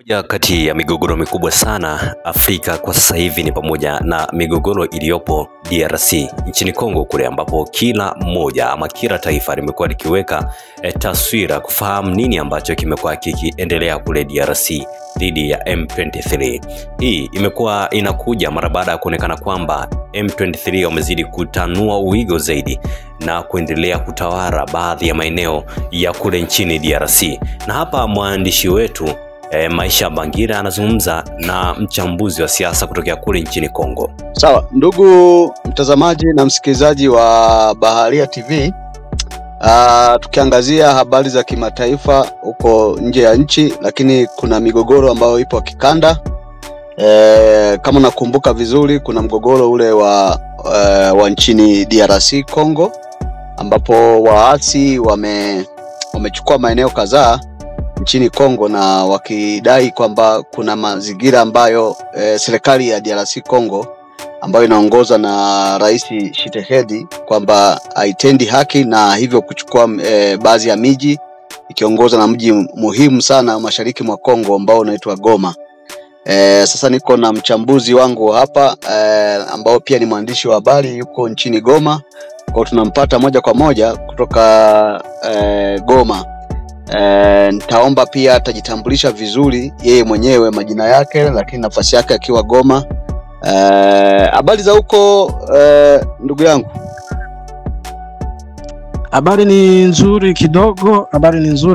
Moja kati ya migogoro mikubwa sana Afrika kwa sasa hivi ni pamoja na migogoro iliyopo DRC nchini Kongo kule, ambapo kila mmoja ama kila taifa limekuwa likiweka taswira kufahamu nini ambacho kimekuwa kikiendelea kule DRC dhidi ya M23. Hii imekuwa inakuja mara baada ya kuonekana kwamba M23 wamezidi kutanua uwigo zaidi na kuendelea kutawala baadhi ya maeneo ya kule nchini DRC. Na hapa mwandishi wetu Maisha Bangira anazungumza na mchambuzi wa siasa kutokea kule nchini Kongo. Sawa, ndugu mtazamaji na msikilizaji wa Baharia TV. Tukiangazia habari za kimataifa huko nje ya nchi, lakini kuna migogoro ambayo ipo kikanda. Kama nakumbuka vizuri, kuna mgogoro ule wa nchini DRC Kongo, ambapo waasi wamechukua maeneo kadhaa nchini Kongo na wakidai kwamba kuna mazingira ambayo serikali ya DRC Kongo ambayo inaongozwa na Rais Tshisekedi kwamba haitendi haki, na hivyo kuchukua baadhi ya miji ikiongozwa na mji muhimu sana mashariki mwa Kongo ambao unaitwa Goma. Sasa niko na mchambuzi wangu hapa ambao pia ni mwandishi wa habari yuko nchini Goma, kwa tunampata moja kwa moja kutoka Goma. Nitaomba pia atajitambulisha vizuri yeye mwenyewe, majina yake, lakini nafasi yake akiwa Goma. Habari za huko ndugu yangu? Habari ni nzuri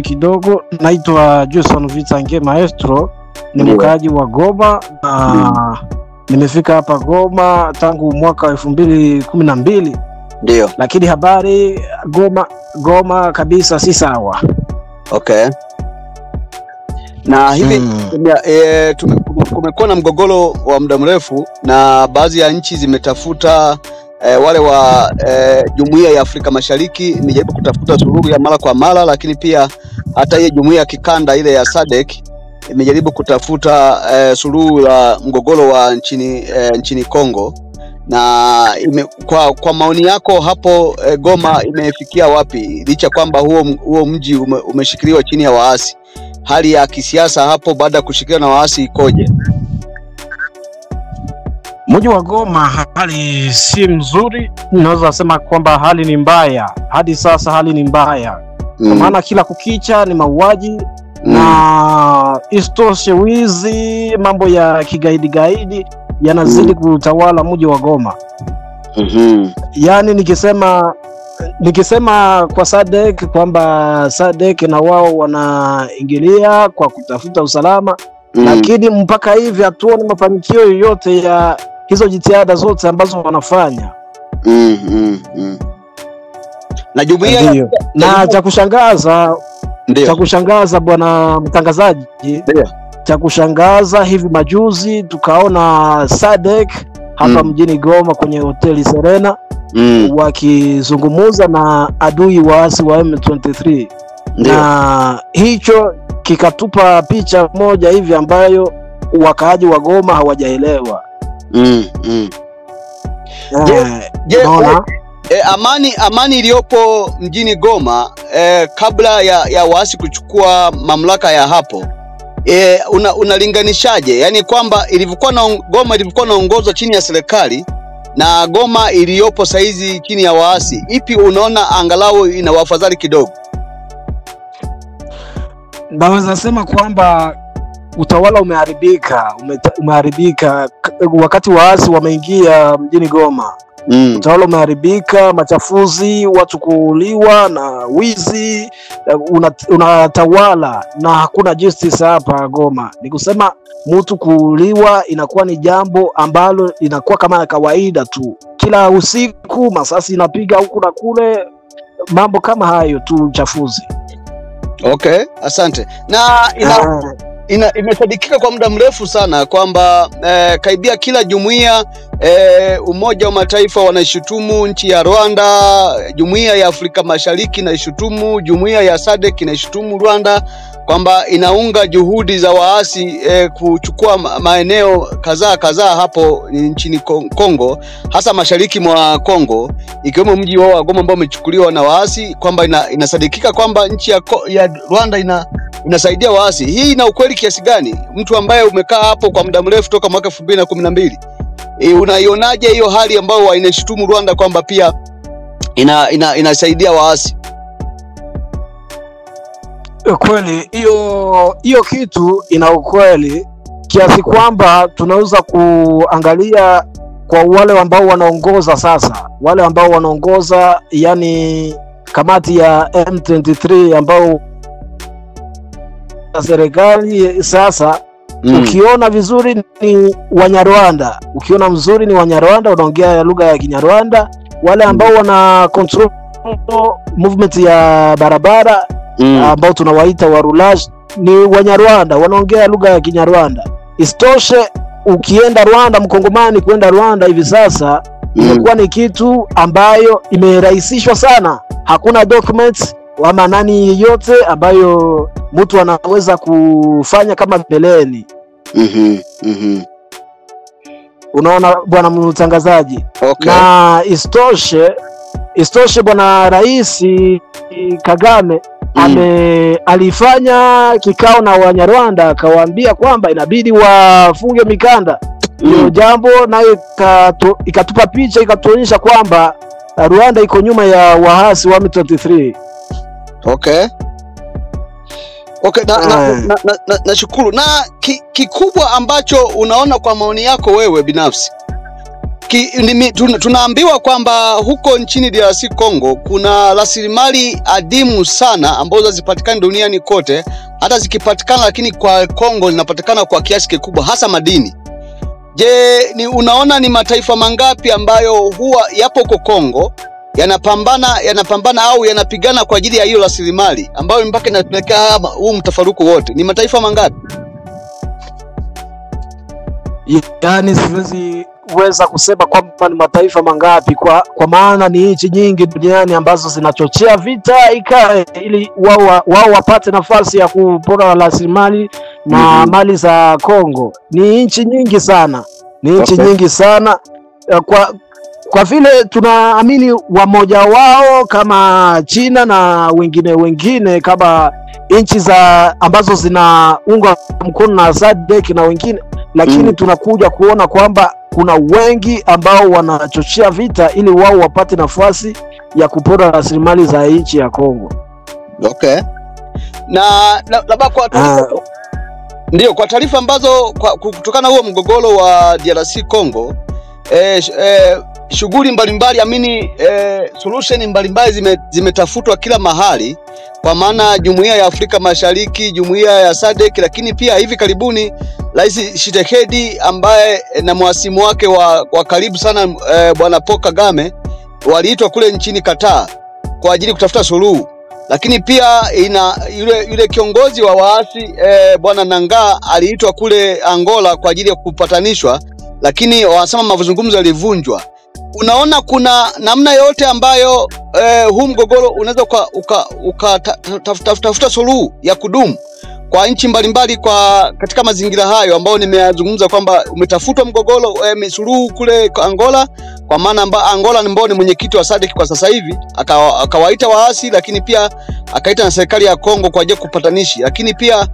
kidogo. Naitwa Jason Vitange Maestro, ni mkaaji wa Goma. Nimefika hapa Goma tangu mwaka 2012. Ndio. Lakini habari Goma kabisa si sawa. Okay. Na hivi kumekuwa na mgogoro wa muda mrefu, na baadhi ya nchi zimetafuta wale wa Jumuiya ya Afrika Mashariki imejaribu kutafuta suluhu ya mara kwa mara, lakini pia hata ile jumuiya ya kikanda ile ya SADC imejaribu kutafuta suluhu la mgogoro wa nchini Kongo. Na kwa maoni yako hapo, Goma imefikia wapi, licha kwamba huo mji umeshikiliwa chini ya waasi? Hali ya kisiasa hapo baada ya kushikiliwa na waasi ikoje? Mji wa Goma hali si mzuri, naweza sema kwamba hali ni mbaya. Hadi sasa hali ni mbaya. Kwa maana kila kukicha ni mauaji na istoshe wizi, mambo ya kigaidi yanazidi kutawala mji wa Goma. Yani nikisema kwa SADC kwamba SADC na wao wanaingilia kwa kutafuta usalama, lakini mpaka hivi hatuoni mafanikio yoyote ya hizo jitihada zote ambazo wanafanya. Na jumuiya na cha kushangaza bwana mtangazaji, cha kushangaza hivi majuzi tukaona SADC hapa mjini Goma kwenye hoteli Serena wakizungumuza na adui waasi wa M23. Na hicho kikatupa picha moja hivi ambayo wakaaji wa Goma hawajaelewa. Amani iliyopo mjini Goma kabla ya waasi kuchukua mamlaka ya hapo, unalinganishaje? Yani kwamba Goma ilivyokuwa naongozwa chini ya serikali na Goma iliyopo saizi chini ya waasi, ipi unaona angalau ina wafadhali kidogo? Naweza sema kwamba utawala umeharibika wakati waasi wameingia mjini Goma. Utawala umeharibika, machafuzi, watu kuuliwa na wizi unatawala, na hakuna justice hapa Goma. Ni kusema mtu kuuliwa inakuwa ni jambo ambalo linakuwa kama kawaida tu. Kila usiku masasi inapiga huku na kule, mambo kama hayo tu, chafuzi. Okay, asante. Na imesadikika kwa muda mrefu sana kwamba kaibia kila jumuiya, Umoja wa Mataifa wanaishutumu nchi ya Rwanda, Jumuiya ya Afrika Mashariki inaishutumu, Jumuiya ya SADC inaishutumu Rwanda kwamba inaunga juhudi za waasi kuchukua maeneo kadhaa hapo nchini Kongo, hasa mashariki mwa Kongo, ikiwemo mji wa Goma ambao umechukuliwa na waasi, kwamba inasadikika kwamba nchi ya Rwanda inasaidia waasi. Hii ina ukweli kiasi gani? Mtu ambaye umekaa hapo kwa muda mrefu toka mwaka 2012, unaionaje hiyo hali ambayo inaishutumu Rwanda kwamba pia inasaidia waasi? Kweli hiyo kitu ina ukweli kiasi kwamba tunaweza kuangalia kwa wale ambao wanaongoza sasa, wale ambao wanaongoza yani kamati ya M23 ambao serikali sasa. Ukiona vizuri ni Wanyarwanda, ukiona mzuri ni Wanyarwanda, wanaongea lugha ya Kinyarwanda. Wale ambao wana control movement ya barabara ambao tunawaita warulaji ni Wanyarwanda, wanaongea lugha ya Kinyarwanda. Istoshe ukienda Rwanda, mkongomani kwenda Rwanda hivi sasa imekuwa ni kitu ambayo imerahisishwa sana. Hakuna documents ama nani yote ambayo mtu anaweza kufanya kama mbeleni. Unaona bwana mtangazaji? Okay. Na istoshe bwana Rais Kagame alifanya kikao na Wanyarwanda, akawaambia kwamba inabidi wafunge mikanda. Hiyo jambo nayo ikatupa picha, ikatuonyesha kwamba Rwanda iko nyuma ya waasi wa M23. Okay. Nashukuru. Na kikubwa ambacho unaona kwa maoni yako wewe binafsi, tunaambiwa kwamba huko nchini DRC Congo kuna rasilimali adimu sana ambazo zipatikana duniani kote, hata zikipatikana lakini kwa Congo zinapatikana kwa kiasi kikubwa, hasa madini. Je, unaona ni mataifa mangapi ambayo huwa yapo huko Congo yanapambana au yanapigana kwa ajili ya hiyo rasilimali ambayo mpaka inapelekea huu mtafaruku wote? Ni mataifa mangapi? Yani siwezi weza kusema kwamba ni mataifa mangapi, kwa maana ni nchi nyingi duniani ambazo zinachochea vita ikae ili wao wapate nafasi ya kupora rasilimali na mali za Kongo. Ni nchi nyingi sana, nyingi sana. Kwa vile tunaamini wamoja wao kama China na wengine kama nchi za ambazo zinaunga mkono na SADC na wengine, lakini tunakuja kuona kwamba kuna wengi ambao wanachochea vita ili wao wapate nafasi ya kupora rasilimali za nchi ya Kongo. Okay. Na labda kwa ndio kwa taarifa ambazo kutokana huo mgogoro wa DRC Congo, shughuli mbalimbali solution mbalimbali zimetafutwa kila mahali, kwa maana Jumuiya ya Afrika Mashariki, Jumuiya ya SADC, lakini pia hivi karibuni Rais Tshisekedi ambaye na mwasimu wake wa karibu sana bwana Paul Kagame waliitwa kule nchini Qatar kwa ajili kutafuta suluhu. Lakini pia yule kiongozi wa waasi bwana Nangaa aliitwa kule Angola kwa ajili ya kupatanishwa, lakini wanasema mazungumzo yalivunjwa. Unaona kuna namna yote ambayo huu mgogoro unaweza ukatafuta suluhu ya kudumu kwa nchi mbalimbali katika mazingira hayo ambayo nimeyazungumza kwamba umetafutwa mgogoro suluhu kule Angola, kwa maana Angola ni mwenyekiti wa SADC kwa sasa hivi, akawaita waasi, lakini pia akaita na serikali ya Kongo kwa ajili ya kupatanishi, lakini pia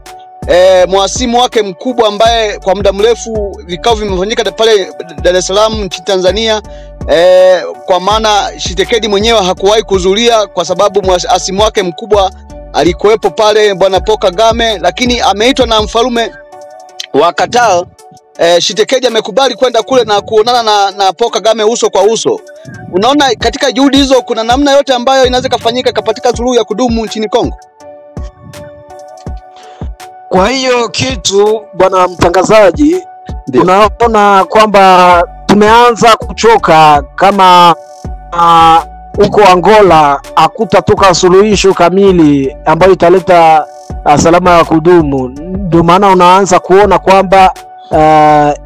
mwasimu wake mkubwa ambaye kwa muda mrefu vikao vimefanyika pale Dar es Salaam nchini Tanzania, kwa maana Tshisekedi mwenyewe hakuwahi kuhudhuria kwa sababu mwasimu wake mkubwa alikuwepo pale bwana Paul Kagame, lakini ameitwa na mfalme wa Qatar. Tshisekedi amekubali kwenda kule na kuonana na Paul Kagame uso kwa uso. Unaona katika juhudi hizo kuna namna yote ambayo inaweza kufanyika kapatika suluhu ya kudumu nchini Kongo? Kwa hiyo kitu bwana mtangazaji, unaona kwamba tumeanza kuchoka kama huko Angola hakutatoka suluhisho kamili ambayo italeta salama ya kudumu. Ndio maana unaanza kuona kwamba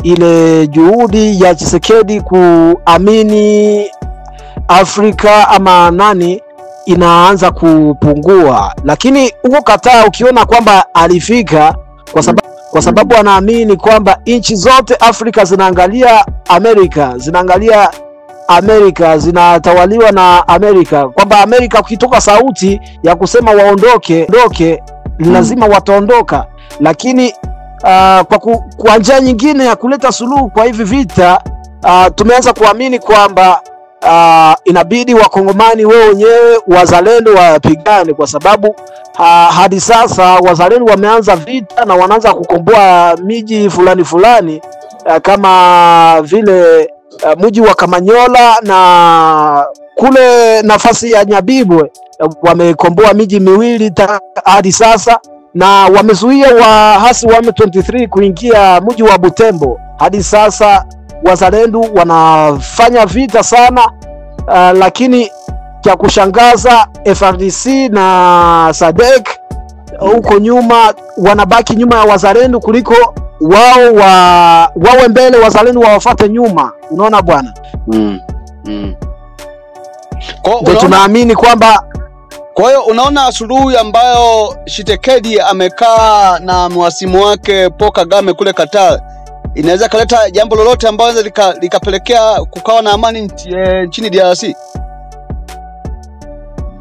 ile juhudi ya Tshisekedi kuamini Afrika ama nani inaanza kupungua. Lakini huko Qatar ukiona kwamba alifika kwa sababu anaamini kwamba nchi zote Afrika zinaangalia Amerika, zinatawaliwa na Amerika, kwamba Amerika ukitoka sauti ya kusema waondoke lazima wataondoka, lakini kwa njia nyingine ya kuleta suluhu kwa hivi vita, tumeanza kuamini kwamba inabidi wakongomani wao wenyewe wazalendo wapigane, kwa sababu hadi sasa wazalendo wameanza vita na wanaanza kukomboa miji fulani kama vile mji wa Kamanyola na kule nafasi ya Nyabibwe wamekomboa miji miwili hadi sasa, na wamezuia wahasi wa M23 kuingia mji wa Butembo. Hadi sasa wazalendo wanafanya vita sana, lakini cha kushangaza FARDC na SADC huko nyuma wanabaki nyuma ya wazalendo kuliko wao wawe mbele, wazalendo wawafuate nyuma. Unaona bwana? Kwa tunaamini kwamba, kwa hiyo unaona suluhu ambayo Tshisekedi amekaa na mwasimu wake Paul Kagame kule Qatar inaweza kuleta jambo lolote ambalo likapelekea kukawa na amani nchini DRC?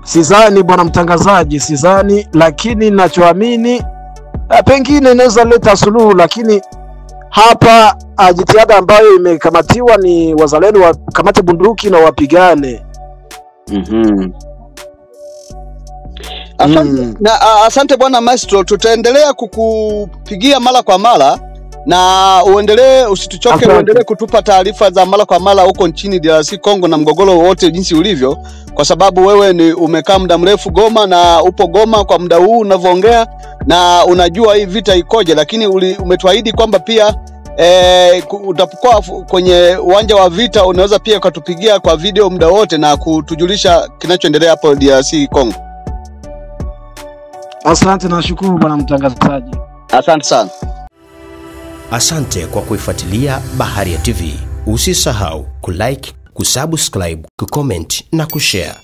Sidhani bwana mtangazaji, sidhani, lakini ninachoamini pengine inaweza leta suluhu, lakini hapa jitihada ambayo imekamatiwa ni wazalendo wakamate bunduki na wapigane. Asante bwana Maestro, tutaendelea kukupigia mara kwa mara na usituchoke, uendelee kutupa taarifa za mara kwa mara huko nchini DRC Congo na mgogoro wote jinsi ulivyo, kwa sababu wewe umekaa muda mrefu Goma na upo Goma kwa muda huu unavyoongea na unajua hii vita ikoje, lakini umetuahidi kwamba pia utapokuwa kwenye uwanja wa vita unaweza pia ukatupigia kwa video muda wote na kutujulisha kinachoendelea hapo DRC Congo. Asante na shukuru bwana mtangazaji. Asante sana. Asante kwa kuifuatilia Baharia TV. Usisahau kulike, kusubscribe, kucomment na kushare.